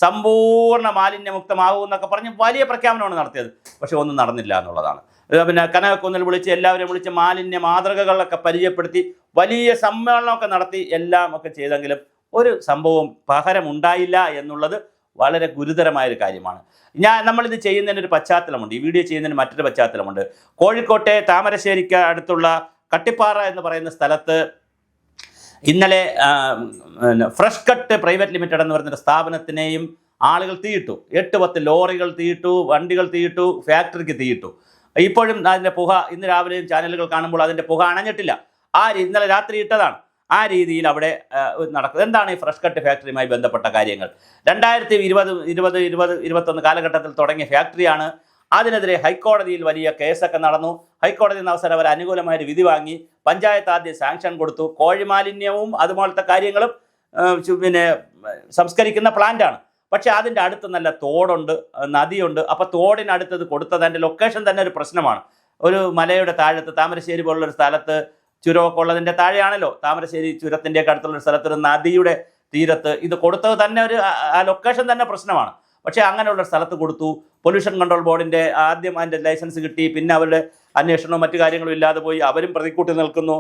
സമ്പൂർണ്ണ മാലിന്യമുക്തമാകും എന്നൊക്കെ പറഞ്ഞ് വലിയ പ്രഖ്യാപനമാണ് നടത്തിയത്. പക്ഷെ ഒന്നും നടന്നില്ല എന്നുള്ളതാണ്. പിന്നെ കനകക്കുന്നിൽ വിളിച്ച് എല്ലാവരെയും വിളിച്ച് മാലിന്യ മാതൃകകളൊക്കെ പരിചയപ്പെടുത്തി വലിയ സമ്മേളനമൊക്കെ നടത്തി എല്ലാം ഒക്കെ ചെയ്തെങ്കിലും ഒരു സംഭവം പകരമുണ്ടായില്ല എന്നുള്ളത് വളരെ ഗുരുതരമായൊരു കാര്യമാണ്. നമ്മളിത് ചെയ്യുന്നതിനൊരു പശ്ചാത്തലമുണ്ട്. ഈ വീഡിയോ ചെയ്യുന്നതിന് മറ്റൊരു പശ്ചാത്തലമുണ്ട്. കോഴിക്കോട്ടെ താമരശ്ശേരിക്ക് അടുത്തുള്ള കട്ടിപ്പാറ എന്ന് പറയുന്ന സ്ഥലത്ത് ഇന്നലെ ഫ്രഷ് കട്ട് പ്രൈവറ്റ് ലിമിറ്റഡ് എന്ന് പറയുന്ന സ്ഥാപനത്തിനെയും ആളുകൾ തീയിട്ടു. 8-10 ലോറികൾ തീയിട്ടു, വണ്ടികൾ തീയിട്ടു, ഫാക്ടറിക്ക് തീയിട്ടു. ഇപ്പോഴും അതിൻ്റെ പുക ഇന്ന് രാവിലെയും ചാനലുകൾ കാണുമ്പോൾ അതിൻ്റെ പുക അണഞ്ഞിട്ടില്ല. ഇന്നലെ രാത്രി ഇട്ടതാണ്. ആ രീതിയിൽ അവിടെ നടക്കുന്നത്. എന്താണ് ഈ ഫ്രഷ് കട്ട് ഫാക്ടറിയുമായി ബന്ധപ്പെട്ട കാര്യങ്ങൾ? 2020-21 കാലഘട്ടത്തിൽ തുടങ്ങിയ ഫാക്ടറിയാണ്. അതിനെതിരെ ഹൈക്കോടതിയിൽ വലിയ കേസൊക്കെ നടന്നു. ഹൈക്കോടതിയിൽ നിന്ന് അവസരം അവർ അനുകൂലമായൊരു വിധി വാങ്ങി. പഞ്ചായത്ത് ആദ്യം സാങ്ഷൻ കൊടുത്തു. കോഴിമാലിന്യവും അതുപോലത്തെ കാര്യങ്ങളും പിന്നെ സംസ്കരിക്കുന്ന പ്ലാന്റാണ്. പക്ഷേ അതിൻ്റെ അടുത്ത് നല്ല തോടുണ്ട്, നദിയുണ്ട്. അപ്പോൾ തോടിനടുത്തത് കൊടുത്തത് അതിൻ്റെ ലൊക്കേഷൻ തന്നെ ഒരു പ്രശ്നമാണ്. ഒരു മലയുടെ താഴത്ത്, താമരശ്ശേരി പോലുള്ളൊരു സ്ഥലത്ത്, ചുരമൊക്കെ ഉള്ളതിൻ്റെ താഴെയാണല്ലോ താമരശ്ശേരി ചുരത്തിൻ്റെയൊക്കെ അടുത്തുള്ളൊരു സ്ഥലത്തൊരു നദിയുടെ തീരത്ത് ഇത് കൊടുത്തത് തന്നെ ആ ലൊക്കേഷൻ തന്നെ പ്രശ്നമാണ്. പക്ഷേ അങ്ങനെയുള്ള സ്ഥലത്ത് കൊടുത്തു. പൊല്യൂഷൻ കൺട്രോൾ ബോർഡിൻ്റെ ആദ്യം അതിൻ്റെ ലൈസൻസ് കിട്ടി. പിന്നെ അവരുടെ അന്വേഷണവും മറ്റു കാര്യങ്ങളും ഇല്ലാതെ പോയി. അവരും പ്രതിക്കൂട്ടി നിൽക്കുന്നു.